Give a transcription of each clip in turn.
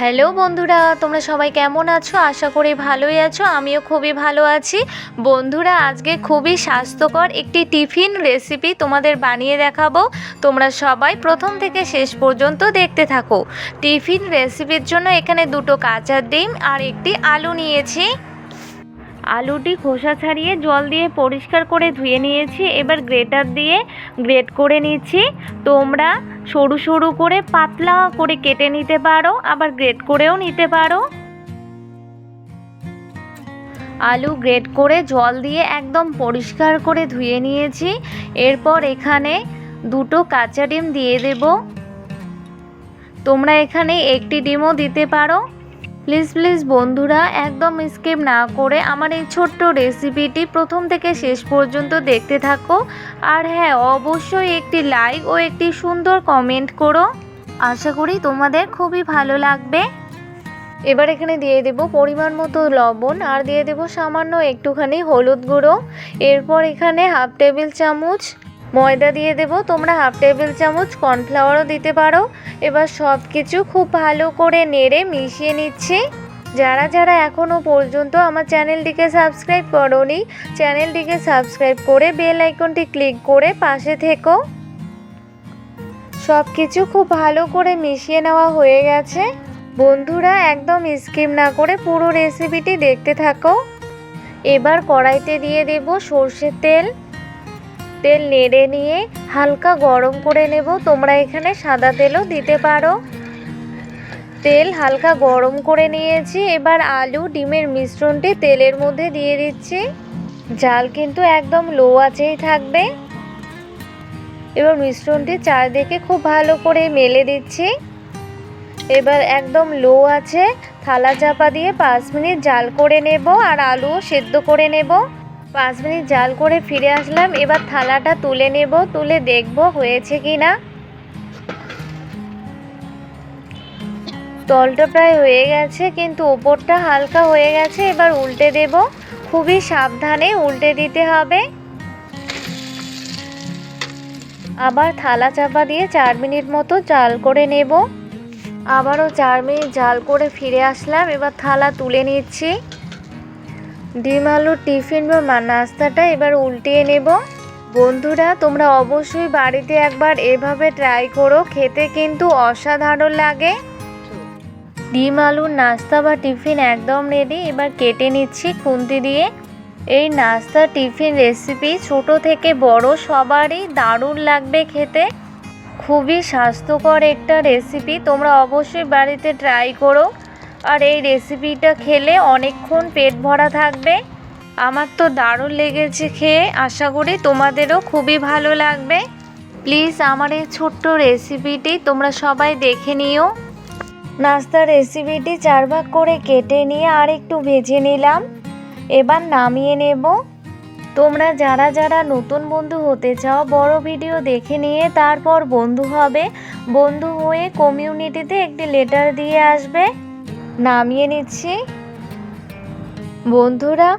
Hello বন্ধুরা, তোমরা সবাই কেমন আছো? আশা করি ভালোই আছো। আমিও খুবই ভালো আছি। বন্ধুরা, আজকে খুবই স্বাস্থ্যকর একটি টিফিন রেসিপি তোমাদের বানিয়ে দেখাবো। তোমরা সবাই প্রথম থেকে শেষ পর্যন্ত দেখতে থাকো। টিফিন রেসিপির জন্য এখানে দুটো কাঁচা ডিম আর একটি আলু নিয়েছি। আলুটি খোসা ছাড়িয়ে জল দিয়ে পরিষ্কার করে ধুয়ে নিয়েছি। এবার গ্রেটার দিয়ে গ্রেট করে নিচ্ছি। তোমরা সরু সরু করে পাতলা করে কেটে নিতে পারো, আবার গ্রেট করেও নিতে পারো। আলু গ্রেট করে জল দিয়ে একদম পরিষ্কার করে ধুয়ে নিয়েছি। এরপর এখানে দুটো কাঁচা ডিম দিয়ে দেব। তোমরা এখানে একটি ডিমও দিতে পারো। প্লিজ বন্ধুরা, একদম স্কিপ না করে আমার এই ছোট্ট রেসিপিটি প্রথম থেকে শেষ পর্যন্ত দেখতে থাকো। আর হ্যাঁ, অবশ্যই একটি লাইক ও একটি সুন্দর কমেন্ট করো। আশা করি তোমাদের খুবই ভালো লাগবে। এবার এখানে দিয়ে দেব পরিমাণ মতো লবণ আর দিয়ে দেব সামান্য একটুখানি হলুদ গুঁড়ো। এরপর এখানে হাফ টেবিল চামচ ময়দা দিয়ে দেব। তোমরা হাফ টেবিল চামচ কর্নফ্লাওয়ারও দিতে পারো। এবার সব কিছু খুব ভালো করে নেড়ে মিশিয়ে নিচ্ছি। যারা যারা এখনও পর্যন্ত আমার চ্যানেলটিকে সাবস্ক্রাইব করোনি, চ্যানেলটিকে সাবস্ক্রাইব করে বেল আইকনটি ক্লিক করে পাশে থেকো। সব কিছু খুব ভালো করে মিশিয়ে নেওয়া হয়ে গেছে। বন্ধুরা, একদম স্কিপ না করে পুরো রেসিপিটি দেখতে থাকো। এবার কড়াইতে দিয়ে দেব সর্ষের তেল। তেল নেড়ে নিয়ে হালকা গরম করে নেব। তোমরা এখানে সাদা তেলও দিতে পারো। তেল হালকা গরম করে নিয়েছি। এবার আলু ডিমের মিশ্রণটি তেলের মধ্যে দিয়ে দিচ্ছি। জাল কিন্তু একদম লো আঁচেই থাকবে। এবার মিশ্রণটি চারদিকে খুব ভালো করে মেলে দিচ্ছি। এবার একদম লো আছে থালা চাপা দিয়ে 5 মিনিট জাল করে নেব আর আলুও সেদ্ধ করে নেব। 5 মিনিট জাল করে ফিরে আসলাম। এবার থালাটা তুলে নেব, তুলে দেখব হয়েছে কি না। তলটা প্রায় হয়ে গেছে, কিন্তু ওপরটা হালকা হয়ে গেছে। এবার উল্টে দেব। খুবই সাবধানে উল্টে দিতে হবে। আবার থালা চাপা দিয়ে 4 মিনিট মতো জাল করে নেব। আবারও 4 মিনিট জাল করে ফিরে আসলাম। এবার থালা তুলে নিচ্ছি। ডিম আলুর টিফিন বা নাস্তাটা এবার উল্টিয়ে নেব। বন্ধুরা, তোমরা অবশ্যই বাড়িতে একবার এভাবে ট্রাই করো, খেতে কিন্তু অসাধারণ লাগে। ডিম আলুর নাস্তা বা টিফিন একদম রেডি। এবার কেটে নিচ্ছি খুন্তি দিয়ে। এই নাস্তা টিফিন রেসিপি ছোট থেকে বড় সবারই দারুণ লাগবে খেতে। খুবই স্বাস্থ্যকর একটা রেসিপি। তোমরা অবশ্যই বাড়িতে ট্রাই করো। আর এই রেসিপিটা খেলে অনেকক্ষণ পেট ভরা থাকবে। আমার তো দারুণ লেগেছে খেয়ে। আশা করি তোমাদেরও খুবই ভালো লাগবে। প্লিজ আমার এই ছোট্ট রেসিপিটি তোমরা সবাই দেখে নিও। নাস্তার রেসিপিটি 4 ভাগ করে কেটে নিয়ে আর একটু ভেজে নিলাম। এবার নামিয়ে নেব। তোমরা যারা যারা নতুন বন্ধু হতে চাও, বড় ভিডিও দেখে নিয়ে তারপর বন্ধু হবে। বন্ধু হয়ে কমিউনিটিতে একটি লেটার দিয়ে আসবে। নামিয়ে নিচ্ছি। বন্ধুরা,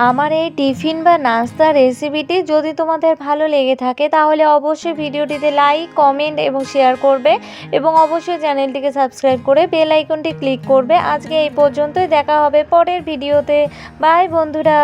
আমার এই টিফিন বা নাস্তা রেসিপিটি যদি তোমাদের ভালো লেগে থাকে তাহলে অবশ্যই ভিডিওটিতে লাইক, কমেন্ট এবং শেয়ার করবে এবং অবশ্যই চ্যানেলটিকে সাবস্ক্রাইব করে বেল আইকনটি ক্লিক করবে। আজকে এই পর্যন্তই, দেখা হবে পরের ভিডিওতে। বাই বন্ধুরা।